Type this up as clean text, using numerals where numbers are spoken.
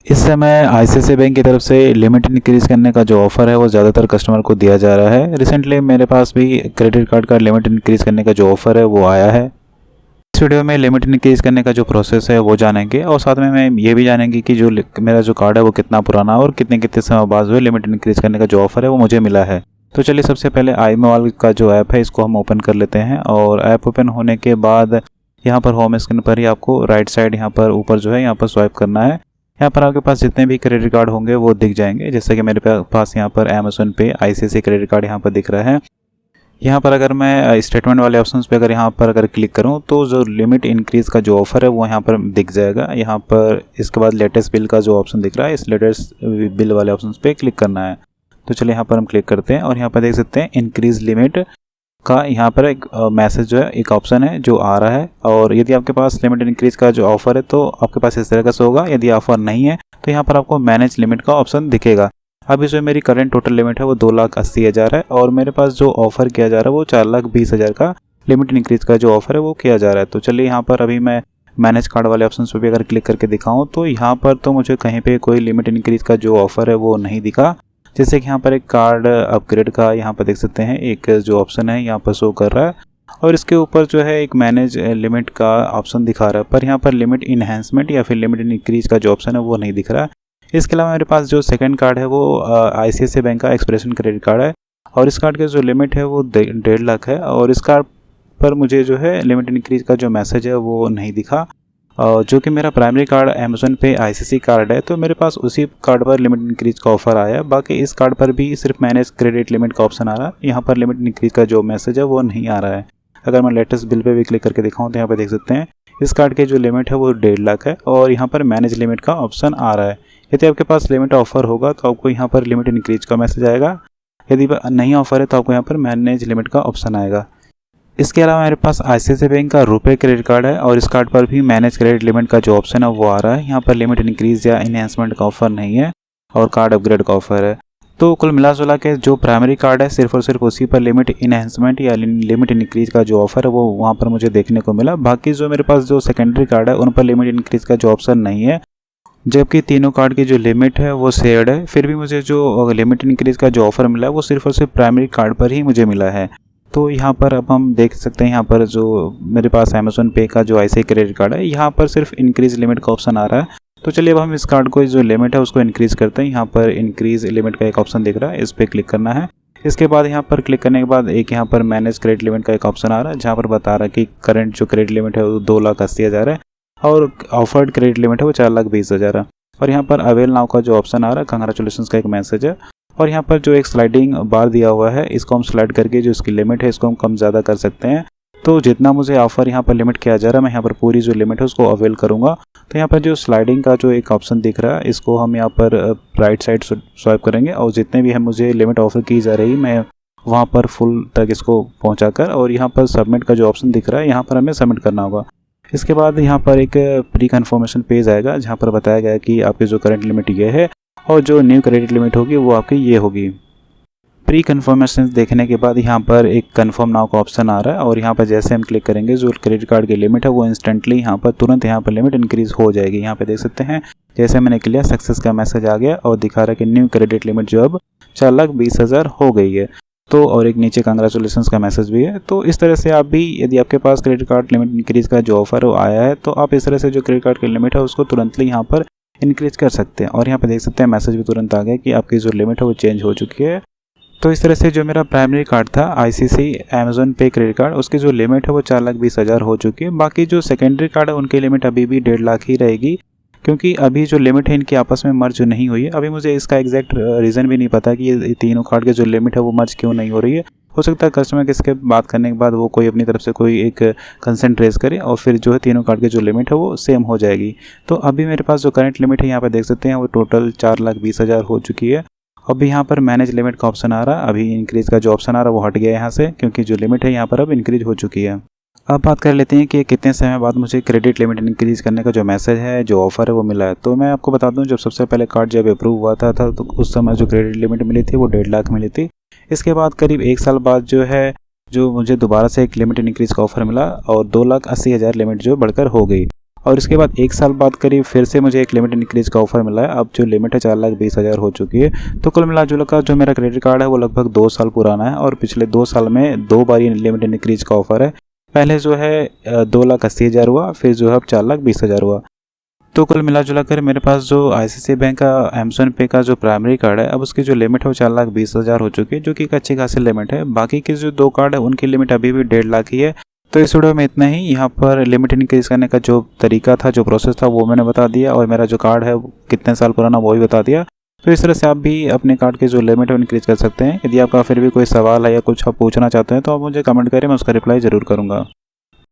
इस समय ICICI bank की तरफ से लिमिट इंक्रीज़ करने का जो ऑफ़र है वो ज़्यादातर कस्टमर को दिया जा रहा है। रिसेंटली मेरे पास भी क्रेडिट कार्ड का लिमिट इंक्रीज़ करने का जो ऑफ़र है वो आया है। इस वीडियो में लिमिट इंक्रीज़ करने का जो प्रोसेस है वो जानेंगे और साथ में मैं ये भी जानेंगे कि जो मेरा जो कार्ड है वो कितना पुराना है और कितने कितने समय बाद जो है लिमिट इंक्रीज़ करने का जो ऑफ़र है वो मुझे मिला है। तो चलिए सबसे पहले आई मोबाइल का जो ऐप है इसको हम ओपन कर लेते हैं और ऐप ओपन होने के बाद यहाँ पर होम स्क्रीन पर ही आपको राइट साइड यहाँ पर ऊपर जो है यहाँ पर स्वाइप करना है। यहाँ पर आपके पास जितने भी क्रेडिट कार्ड होंगे वो दिख जाएंगे, जैसे कि मेरे पास यहाँ पर अमेज़न पे आईसीआईसीआई क्रेडिट कार्ड यहाँ पर दिख रहा है। यहाँ पर अगर मैं स्टेटमेंट वाले ऑप्शंस पे अगर क्लिक करूँ तो जो लिमिट इंक्रीज़ का जो ऑफ़र है वो यहाँ पर दिख जाएगा। यहाँ पर इसके बाद लेटेस्ट बिल का जो ऑप्शन दिख रहा है, इस लेटेस्ट बिल वाले ऑप्शंस पे क्लिक करना है। तो चलिए यहाँ पर हम क्लिक करते हैं और यहाँ पर देख सकते हैं इंक्रीज़ लिमिट का यहाँ पर एक मैसेज जो है, एक ऑप्शन है जो आ रहा है। और यदि आपके पास लिमिट इंक्रीज़ का जो ऑफ़र है तो आपके पास इस तरह से होगा। यदि ऑफ़र नहीं है तो यहाँ पर आपको मैनेज लिमिट का ऑप्शन दिखेगा। अभी जो मेरी करंट टोटल लिमिट है वो 2,80,000 है और मेरे पास जो ऑफ़र किया जा रहा है वो 4,20,000 का लिमिट इंक्रीज़ का जो ऑफ़र है वो किया जा रहा है। तो चलिए यहाँ पर अभी मैं मैनेज कार्ड वाले ऑप्शन पे भी अगर क्लिक करके दिखाऊँ तो यहाँ पर तो मुझे कहीं पे कोई लिमिट इंक्रीज़ का जो ऑफ़र है वो नहीं दिखा। जैसे कि यहाँ पर एक कार्ड अपग्रेड का यहाँ पर देख सकते हैं एक जो ऑप्शन है यहाँ पर शो कर रहा है और इसके ऊपर जो है एक मैनेज लिमिट का ऑप्शन दिखा रहा है, पर यहाँ पर लिमिट इन्हेंसमेंट या फिर लिमिट इंक्रीज़ का जो ऑप्शन है वो नहीं दिख रहा है। इसके अलावा मेरे पास जो सेकंड कार्ड है वो आईसीआईसीआई बैंक का एक्सप्रेशन क्रेडिट कार्ड है और इस कार्ड की जो लिमिट है वो 1.5 लाख है और इस कार्ड पर मुझे जो है लिमिट इंक्रीज़ का जो मैसेज है वो नहीं दिखा। जो कि मेरा प्राइमरी कार्ड अमेज़न पे आईसीआईसीआई कार्ड है तो मेरे पास उसी कार्ड पर लिमिट इंक्रीज़ का ऑफ़र आया है। बाकी इस कार्ड पर भी सिर्फ मैनेज क्रेडिट लिमिट का ऑप्शन आ रहा है, यहाँ पर लिमिट इंक्रीज़ का जो मैसेज है वो नहीं आ रहा है। अगर मैं लेटेस्ट बिल पे भी क्लिक करके दिखाऊँ तो यहाँ पर देख सकते हैं इस कार्ड की जो लिमिट है वो 1.5 लाख है और यहाँ पर मैनेज लिमिट का ऑप्शन आ रहा है। यदि आपके पास लिमिट ऑफ़र होगा तो आपको यहाँ पर लिमिट इंक्रीज का मैसेज आएगा, यदि नहीं ऑफ़र है तो आपको यहाँ पर मैनेज लिमिट का ऑप्शन आएगा। इसके अलावा मेरे पास आईसीआईसीआई बैंक का रुपए क्रेडिट कार्ड है और इस कार्ड पर भी मैनेज क्रेडिट लिमिट का जो ऑप्शन है वो आ रहा है। यहाँ पर लिमिट इंक्रीज या इन्हेंसमेंट का ऑफ़र नहीं है और कार्ड अपग्रेड का ऑफ़र है। तो कुल मिला जुला के जो प्राइमरी कार्ड है सिर्फ और सिर्फ उसी पर लिमिट इन्हेंसमेंट या लिमिट इंक्रीज का जो ऑफ़र है वो वहाँ पर मुझे देखने को मिला। बाकी जो मेरे पास जो सेकेंडरी कार्ड है उन पर लिमिट इंक्रीज का जो ऑप्शन नहीं है, जबकि तीनों कार्ड की जो लिमिट है वो शेयर्ड है। फिर भी मुझे जो लिमिट इंक्रीज़ का जो ऑफ़र मिला है वो सिर्फ और सिर्फ प्राइमरी कार्ड पर ही मुझे मिला है। तो यहाँ पर अब हम देख सकते हैं यहाँ पर जो मेरे पास अमेज़न पे का जो आईसीआईसीआई क्रेडिट कार्ड है यहाँ पर सिर्फ इंक्रीज़ लिमिट का ऑप्शन आ रहा है। तो चलिए अब हम इस कार्ड को जो लिमिट है उसको इंक्रीज़ करते हैं। यहाँ पर इंक्रीज़ लिमिट का एक ऑप्शन दिख रहा है, इस पर क्लिक करना है। इसके बाद यहाँ पर क्लिक करने के बाद एक यहाँ पर मैनेज क्रेडिट लिमिट का एक ऑप्शन आ रहा है जहाँ पर बता रहा है कि करंट जो क्रेडिट लिमिट है वो 2,80,000 है और ऑफर्ड क्रेडिट लिमिट है वो 4,20,000 है। और यहाँ पर अवेल नाउ का जो ऑप्शन आ रहा है, कंग्रेचुलेशंस का एक मैसेज है। और यहाँ पर जो एक स्लाइडिंग बार दिया हुआ है इसको हम स्लाइड करके जो इसकी लिमिट है इसको हम कम ज़्यादा कर सकते हैं। तो जितना मुझे ऑफ़र यहाँ पर लिमिट किया जा रहा है मैं यहाँ पर पूरी जो लिमिट है उसको अवेल करूँगा। तो यहाँ पर जो स्लाइडिंग का जो एक ऑप्शन दिख रहा है इसको हम यहाँ पर राइट साइड स्वाइप करेंगे और जितने भी है मुझे लिमिट ऑफ़र की जा रही मैं वहाँ पर फुल तक इसको पहुँचा कर और यहाँ पर सबमिट का जो ऑप्शन दिख रहा है यहाँ पर हमें सबमिट करना होगा। इसके बाद यहाँ पर एक प्री कन्फर्मेशन पेज आएगा जहाँ पर बताया गया है कि आपकी जो करंट लिमिट ये है और जो न्यू क्रेडिट लिमिट होगी वो आपकी ये होगी। प्री कन्फर्मेशन देखने के बाद यहाँ पर एक कन्फर्म नाउ का ऑप्शन आ रहा है और यहाँ पर जैसे हम क्लिक करेंगे जो क्रेडिट कार्ड की लिमिट है वो इंस्टेंटली यहाँ पर तुरंत यहाँ पर लिमिट इंक्रीज़ हो जाएगी। यहाँ पे देख सकते हैं जैसे मैंने किया सक्सेस का मैसेज आ गया और दिखा रहा है कि न्यू क्रेडिट लिमिट जो अब 4,20,000 हो गई है। तो और एक नीचे कंग्रेचुलेशंस का मैसेज भी है। तो इस तरह से आप भी यदि आपके पास क्रेडिट कार्ड लिमिट इंक्रीज़ का जो ऑफ़र वो आया है तो आप इस तरह से जो क्रेडिट कार्ड की लिमिट है उसको तुरंतली यहाँ पर इंक्रीज़ कर सकते हैं। और यहाँ पे देख सकते हैं मैसेज भी तुरंत आ गया कि आपकी जो लिमिट है वो चेंज हो चुकी है। तो इस तरह से जो मेरा प्राइमरी कार्ड था आईसीआईसीआई अमेज़न पे क्रेडिट कार्ड उसकी जो लिमिट है वो 4,20,000 हो चुकी है। बाकी जो सेकेंडरी कार्ड है उनकी लिमिट अभी भी 1.5 लाख ही रहेगी, क्योंकि अभी जो लिमिट है इनकी आपस में मर्ज नहीं हुई है। अभी मुझे इसका एग्जैक्ट रीज़न भी नहीं पता कि ये तीनों कार्ड की जो लिमिट है वो मर्ज क्यों नहीं हो रही है। हो सकता है कस्टमर के इसके बात करने के बाद वो कोई अपनी तरफ से कोई एक कंसेंट रेज करे और फिर जो है तीनों कार्ड की जो लिमिट है वो सेम हो जाएगी। तो अभी मेरे पास जो करंट लिमिट है यहाँ पर देख सकते हैं वो टोटल 4,20,000 हो चुकी है। अभी यहाँ पर मैनेज लिमिट का ऑप्शन आ रहा है, अभी इंक्रीज़ का जो ऑप्शन आ रहा है वो हट गया यहाँ से, क्योंकि जो लिमिट है यहाँ पर अब इंक्रीज हो चुकी है। अब बात कर लेते हैं कि कितने समय बाद मुझे क्रेडिट लिमिट इंक्रीज़ करने का जो मैसेज है जो ऑफ़र है वो मिला है। तो मैं आपको बता दूं, जब सबसे पहले कार्ड जब अप्रूव हुआ था तो उस समय जो क्रेडिट लिमिट मिली थी वो 1.5 लाख मिली थी। इसके बाद करीब 1 साल बाद जो मुझे दोबारा से एक लिमिट इंक्रीज़ का ऑफ़र मिला और 2,80,000 लिमिट जो बढ़कर हो गई। और इसके बाद 1 साल बाद करीब फिर से मुझे एक लिमिट इंक्रीज़ का ऑफ़र मिला है। अब जो लिमिट है 4,20,000 हो चुकी है। तो कुल मिला-जुला कर जो मेरा क्रेडिट कार्ड है वो लगभग 2 साल पुराना है और पिछले 2 साल में 2 बार ये लिमिट इंक्रीज़ का ऑफ़र है। पहले जो है 2,80,000 हुआ, फिर जो है अब 4,20,000 हुआ। तो कुल मिला-जुला कर मेरे पास जो आईसीआईसीआई बैंक का अमेज़न पे का जो प्राइमरी कार्ड है, अब उसकी जो लिमिट है वो 4,20,000 हो चुकी है, जो कि एक अच्छी खासी लिमिट है। बाकी के जो 2 कार्ड है उनकी लिमिट अभी भी 1.5 लाख ही है। तो इस वीडियो में इतना ही। यहाँ पर लिमिट इंक्रीज़ करने का जो तरीका था, जो प्रोसेस था वो मैंने बता दिया और मेरा जो कार्ड है वो कितने साल पुराना वो भी बता दिया। तो इस तरह से आप भी अपने कार्ड की जो लिमिट है वो इंक्रीज़ कर सकते हैं। यदि आपका फिर भी कोई सवाल है या कुछ आप पूछना चाहते हैं तो आप मुझे कमेंट करें, मैं उसका रिप्लाई ज़रूर करूँगा।